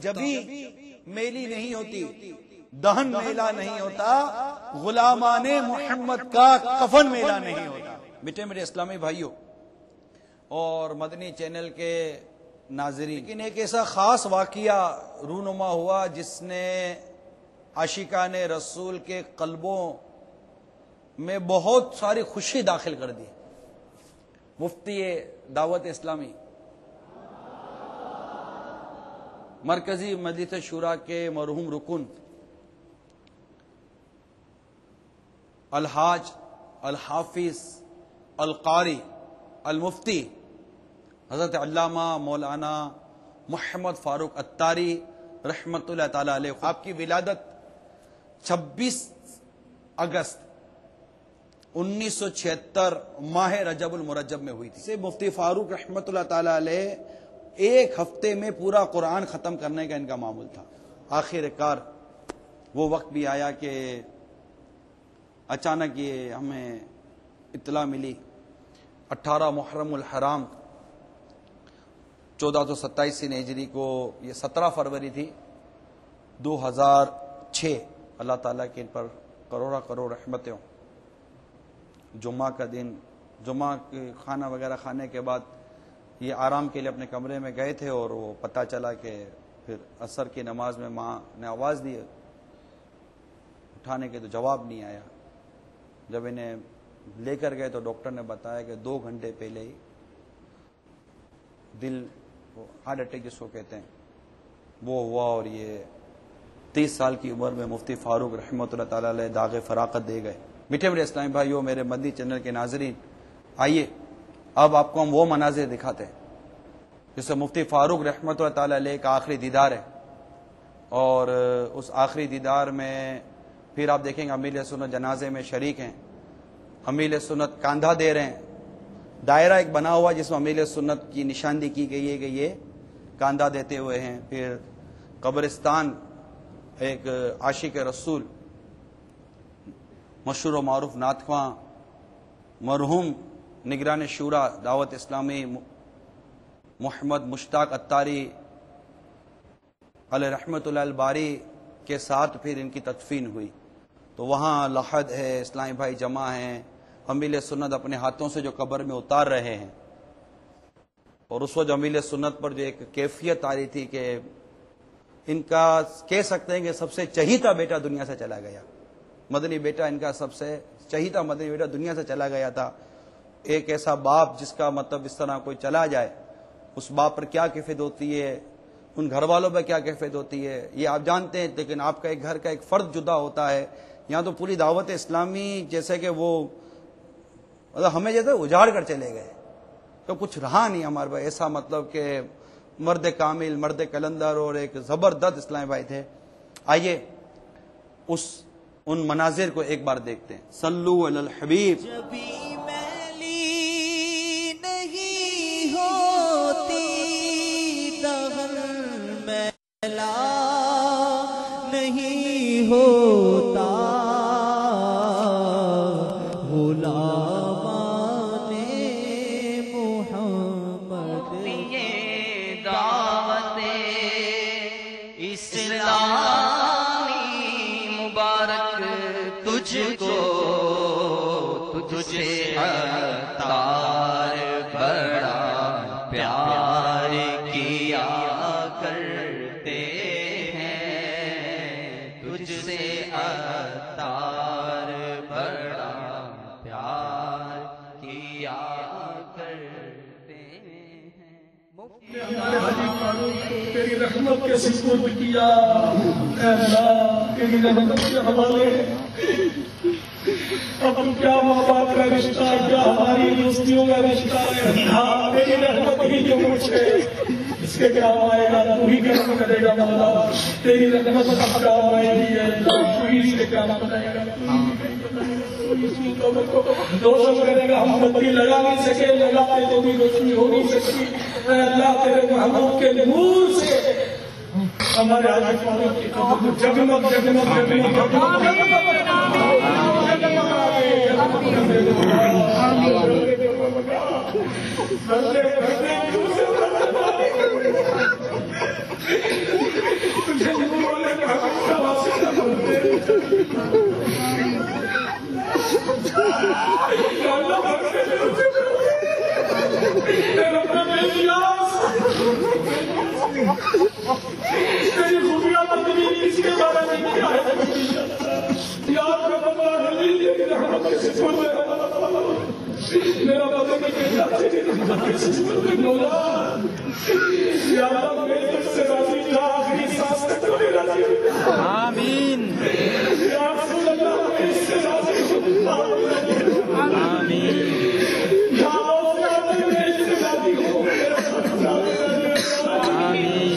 جب میلی نہیں ہوتی، دہن میلا نہیں ہوتا، غلامان محمد کا کفن میلا نہیں ہوتا۔ بیٹے میرے اسلامی بھائیوں اور مدنی چینل کے ناظرین، لیکن ایک ایسا خاص واقعہ رونما ہوا جس نے عاشقان رسول کے قلبوں میں بہت ساری خوشی داخل کر دی۔ مفتی دعوت اسلامی، مرکزی مجلس شورا کے مرحوم رکن الحاج الحافظ القاری المفتی حضرت علامہ مولانا محمد فاروق اتاری رحمت اللہ تعالی علیہ، آپ کی ولادت 26 اگست 1976 ماہ رجب المرجب میں ہوئی تھی۔ سے مفتی فاروق رحمت اللہ تعالی علیہ ایک ہفتے میں پورا قرآن ختم کرنے کا ان کا معمول تھا۔ آخر کار وہ وقت بھی آیا کہ اچانک یہ ہمیں اطلاع ملی 18 محرم الحرام 1427 ہجری کو، یہ 17 فروری تھی 2006، اللہ تعالیٰ کے ان پر کروڑا کروڑ رحمتیں ہوں۔ جمعہ کا دن، جمعہ کھانا وغیرہ کھانے کے بعد یہ آرام کے لیے اپنے کمرے میں گئے تھے اور وہ پتہ چلا کہ پھر عصر کی نماز میں ماں نے آواز دی، اٹھانے کے تو جواب نہیں آیا۔ جب انہیں لے کر گئے تو ڈاکٹر نے بتایا کہ 2 گھنٹے پہلے ہی دل ہارٹ اٹیک جس کو کہتے ہیں وہ ہوا، اور یہ 30 سال کی عمر میں مفتی فاروق رحمۃ اللہ تعالی علیہ داغ فراقت دے گئے۔ میٹھے میرے اسلامی بھائیوں، میرے مدنی چینل کے ناظرین، آئیے اب آپ کو ہم وہ مناظر دکھاتے ہیں جس سے مفتی فاروق رحمۃ اللہ تعالی علیہ کا آخری دیدار ہے، اور اس آخری دیدار میں پھر آپ دیکھیں گے امیر سنت جنازے میں شریک ہیں، امیر سنت کاندھا دے رہے ہیں، دائرہ ایک بنا ہوا جس میں امیر سنت کی نشاندہی کی گئی ہے کہ یہ کاندھا دیتے ہوئے ہیں۔ پھر قبرستان ایک عاشق رسول مشہور و معروف نعت خواں مرحوم نگران شورا دعوت اسلامی محمد مشتاق اتاری علیہ رحمت اللہ الباری کے ساتھ پھر ان کی تدفین ہوئی، تو وہاں لحد ہے، اسلامی بھائی جمع ہیں، امیل سنت اپنے ہاتھوں سے جو قبر میں اتار رہے ہیں، اور اس وقت امیل سنت پر جو ایک کیفیت آ رہی تھی کہ ان کا کہہ سکتے ہیں کہ سب سے چہیتا بیٹا دنیا سے چلا گیا، مدنی بیٹا ان کا سب سے چہیتا مدنی بیٹا دنیا سے چلا گیا تھا۔ ایک ایسا باپ جس کا مطلب اس طرح کوئی چلا جائے، اس باپ پر کیا کیفیت ہوتی ہے، ان گھر والوں پر کیا کیفیت ہوتی ہے، یہ آپ جانتے ہیں۔ لیکن آپ کا ایک گھر کا ایک فرد جدا ہوتا ہے، یہاں تو پوری دعوت اسلامی جیسے کہ وہ ہمیں جیسے اجاڑ کر چلے گئے، تو کچھ رہا نہیں ہمارے پاس ایسا، مطلب کہ مرد کامل، مرد کلندر اور ایک زبردست اسلامی بھائی تھے۔ آئیے ان مناظر کو ایک بار دیکھتے ہیں۔ صلو علی الحبیب۔ ہوتا غلامان محمد، یہ دعوت اسلامی مبارک تجھ کو، تجھ سے عطار بڑا پیار کیا کرتے ہیں، تجھ سے عطار بڑا پیار کیا کرتے ہیں۔ ہمارے حبیب فاروق کو تیری رحمت کے سپرد کیا، اے اللہ تیری رحمت کے حوالے اب تو کیا ماں باپ کا رشتہ، کیا ہماری دوستیوں کا رشتہ ہے، تیری رحمت ہی جو کچھ ہے اس کے کام آئے گا، تو ہی کام کرے گا مولا، تیری رحمت اب کام آئے گی، تو ہی اس کے کام کرے گا۔ روشن کرے گا، ہم بتی لگا نہیں سکے، لگاتے تو بھی روشنی ہو نہیں سکتی۔ اے اللہ تیرے محبوب کے نور سے ہمارے حاجی فاروق کی قبر جگمگ جگمگ جگمگ جگمگ تجھے نور والے محبوب کا واسطہ بنتے یا اللہ بنتے تیری خوبیاں بندگی اس کے بارے میں کیا ہے یاد رکھ اللہ رحمت سے چھوڑ دے میرا بدن میں کہتا تیری رحمت سے چھوڑ دے مولا یا اللہ میرے تجھ سے راضی جا آخری سانس تک تو نہیں راضی آمین یا رسول اللہ میں اس سے راضی ہوں آمین یا اللہ میں اس سے راضی ہوں آمین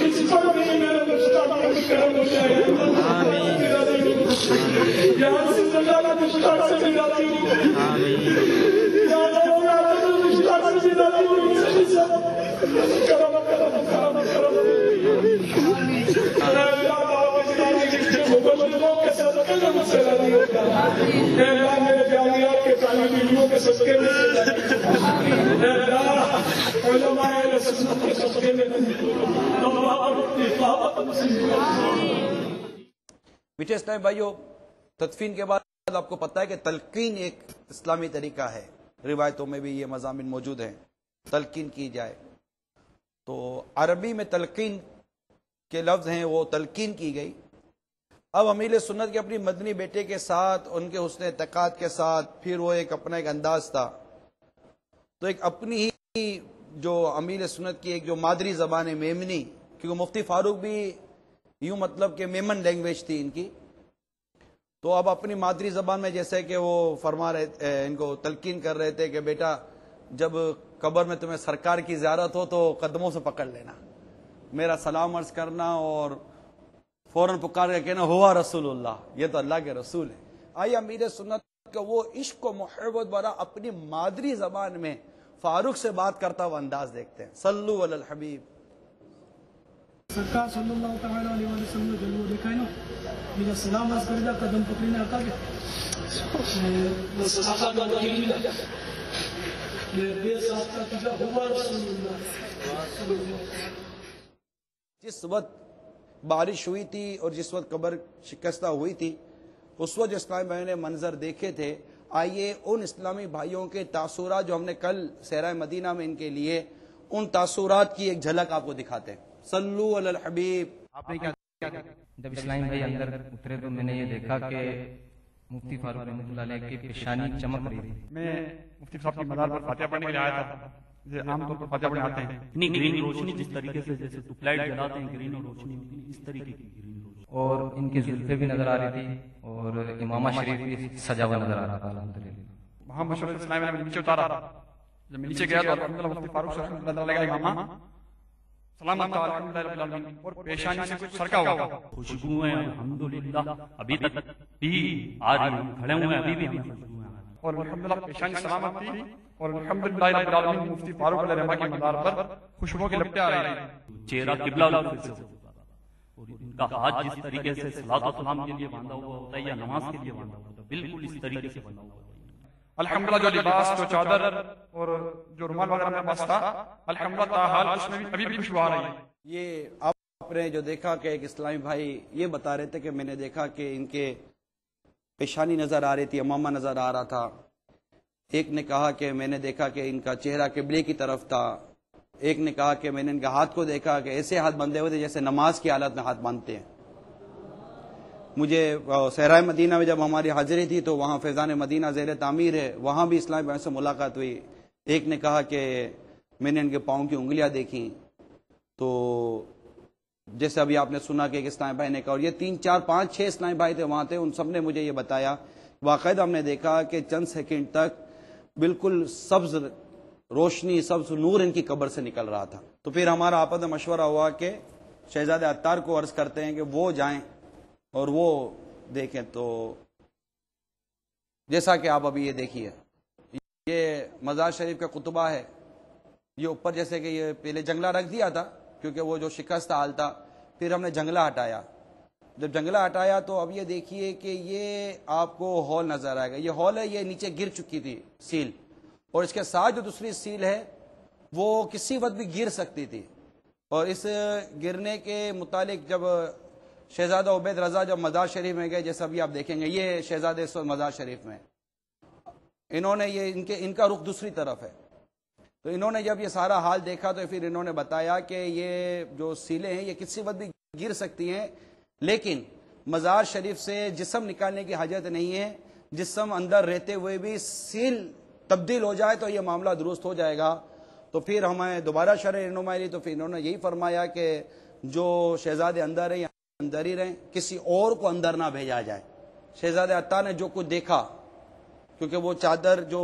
اس پر بھی میرا مشتاق کرم ہو جائے آمین یا رسول اللہ کا مشتاق سے بھی راضی ہوں آمین یا اللہ کا مشتاق سے بھی راضی ہوں کرم کرم کرم کرم میرے جامعات کے طالب علموں کے صدقے میں علماء رسول کے صدقے میں میٹھے اسلامی بھائیوں، تدفین کے بعد آپ کو پتہ ہے کہ تلقین ایک اسلامی طریقہ ہے، روایتوں میں بھی یہ مضامین موجود ہیں، تلقین کی جائے۔ تو عربی میں تلقین کے لفظ ہیں، وہ تلقین کی گئی۔ اب امیل سنت کے اپنی مدنی بیٹے کے ساتھ، ان کے حسن اعتقاد کے ساتھ، پھر وہ ایک اپنا ایک انداز تھا، تو ایک اپنی ہی جو امیل سنت کی ایک جو مادری زبان ہے میمنی، کیونکہ مفتی فاروق بھی یوں مطلب کہ میمن لینگویج تھی ان کی، تو اب اپنی مادری زبان میں جیسے کہ وہ فرما رہے ان کو تلقین کر رہے تھے کہ بیٹا جب قبر میں تمہیں سرکار کی زیارت ہو تو قدموں سے پکڑ لینا، میرا سلام عرض کرنا اور فوراً پکار کے کہنا ہوا رسول اللہ، یہ تو اللہ کے رسول ہے۔ آئیے امیر سنت کا وہ عشق و محبت بڑا اپنی مادری زبان میں فاروق سے بات کرتا ہوا انداز دیکھتے ہیں۔ صلو علی الحبیب۔ سرکار صلی اللہ تعالی علیہ وسلم نے جلوہ دیکھا ہے نا، میرا سلام عرض کر دا قدم پکڑنے آقا کے صحابہ کا وحی ملا یہ بے ساختہ تجھا ہوا رسول اللہ۔ جس وقت بارش ہوئی تھی اور جس وقت قبر شکستہ ہوئی تھی، اس وقت جو اسلامی بھائیوں نے منظر دیکھے تھے، آئیے ان اسلامی بھائیوں کے تاثرات جو ہم نے کل سیرہ مدینہ میں ان کے لیے ان تاثرات کی ایک جھلک آپ کو دکھاتے ہیں۔ صلو علی الحبیب۔ آپ نے کیا جب اسلام بھائی اندر اترے تو میں نے یہ دیکھا کہ مفتی فاروق رحمۃ اللہ علیہ کی پیشانی چمک رہی تھی۔ میں مفتی صاحب کی مزار پر فاتحہ پڑھنے کے لیے آیا تھا، عام طور پر فاتحہ پڑھنے آتے ہیں۔ گرین روشنی جس طریقے سے جیسے ٹوپ لائٹ جلاتے ہیں گرین روشنی اس طریقے کی گرین روشنی، اور ان کی زلفیں بھی نظر آ رہی تھی اور امامہ شریف بھی سجا ہوا نظر آ رہا تھا الحمدللہ۔ وہاں مشرف اسلام نے نیچے اتارا، جب میں نیچے گیا تو الحمدللہ مفتی فاروق صاحب رحمۃ اللہ علیہ کا امامہ سلامت تھا الحمدللہ رب العالمین، اور پیشانی سے کچھ سرکا ہوا تھا۔ خوشبوئیں الحمدللہ ابھی تک بھی آج کھڑے ہوئے ہیں، ابھی بھی ہمیں خوشبوئیں آ رہی ہیں۔ اور الحمدللہ پیشانی سلامت تھی، اور الحمدللہ رب العالمین مفتی فاروق علیہ رحمہ کی مزار پر خوشبو کی لپٹیں آ رہی ہیں۔ چہرہ قبلہ سے ہوتا تھا، اور ان کا ہاتھ جس طریقے سے صلاۃ و سلام کے لیے باندھا ہوا ہوتا ہے یا نماز کے لیے باندھا ہوا ہوتا ہے، بالکل اس طریقے سے باندھا ہوا ہوتا ہے۔ الحمدللہ جو لباس، جو چادر اور جو رومال وغیرہ میرے پاس تھا، الحمدللہ تاحال اس میں ابھی بھی خوشبو آ رہی ہے۔ یہ آپ نے جو دیکھا کہ ایک اسلامی بھائی یہ بتا رہے تھے کہ میں نے دیکھا کہ ان کے پیشانی نظر آ رہی تھی، امامہ نظر آ رہا تھا۔ ایک نے کہا کہ میں نے دیکھا کہ ان کا چہرہ قبلے کی طرف تھا۔ ایک نے کہا کہ میں نے ان کے ہاتھ کو دیکھا کہ ایسے ہاتھ بندھے ہوئے تھے جیسے نماز کی حالت میں ہاتھ باندھتے ہیں۔ مجھے صحرائے مدینہ میں جب ہماری حاضری تھی تو وہاں فیضان مدینہ زیر تعمیر ہے، وہاں بھی اسلامی بھائیوں سے ملاقات ہوئی۔ ایک نے کہا کہ میں نے ان کے پاؤں کی انگلیاں دیکھیں، تو جیسے ابھی آپ نے سنا کہ ایک اسلامی بھائی نے کہا، اور یہ 3 4 5 6 اسلامی بھائی تھے وہاں تھے، ان سب نے مجھے یہ بتایا، باقاعدہ ہم نے دیکھا کہ چند سیکنڈ تک بالکل سبز روشنی، سبز نور ان کی قبر سے نکل رہا تھا۔ تو پھر ہمارا آپس میں مشورہ ہوا کہ شہزادہ عطار کو عرض کرتے ہیں کہ وہ جائیں اور وہ دیکھیں۔ تو جیسا کہ آپ ابھی یہ دیکھیے، یہ مزار شریف کا قطبہ ہے، یہ اوپر جیسے کہ یہ پہلے جنگلہ رکھ دیا تھا کیونکہ وہ جو شکست حال تھا، پھر ہم نے جنگلہ ہٹایا۔ جب جنگلہ ہٹایا تو اب یہ دیکھیے کہ یہ آپ کو ہال نظر آئے گا، یہ ہال ہے، یہ نیچے گر چکی تھی سیل، اور اس کے ساتھ جو دوسری سیل ہے وہ کسی وقت بھی گر سکتی تھی. اور اس گرنے کے متعلق جب شہزادہ عبید رضا جب مزار شریف میں گئے، جیسا بھی آپ دیکھیں گے، یہ شہزادے مزار شریف میں انہوں نے ان کا رخ دوسری طرف ہے. تو انہوں نے جب یہ سارا حال دیکھا تو پھر انہوں نے بتایا کہ یہ جو سیلیں ہیں یہ کسی وقت بھی گر سکتی ہیں، لیکن مزار شریف سے جسم نکالنے کی حاجت نہیں ہے. جسم اندر رہتے ہوئے بھی سیل تبدیل ہو جائے تو یہ معاملہ درست ہو جائے گا. تو پھر ہمیں دوبارہ شرح رہنمائی، تو پھر انہوں نے یہی فرمایا کہ جو شہزادے اندر ہیں یا اندر ہی رہیں، کسی اور کو اندر نہ بھیجا جائے. شہزادے عطار نے جو کچھ دیکھا، کیونکہ وہ چادر جو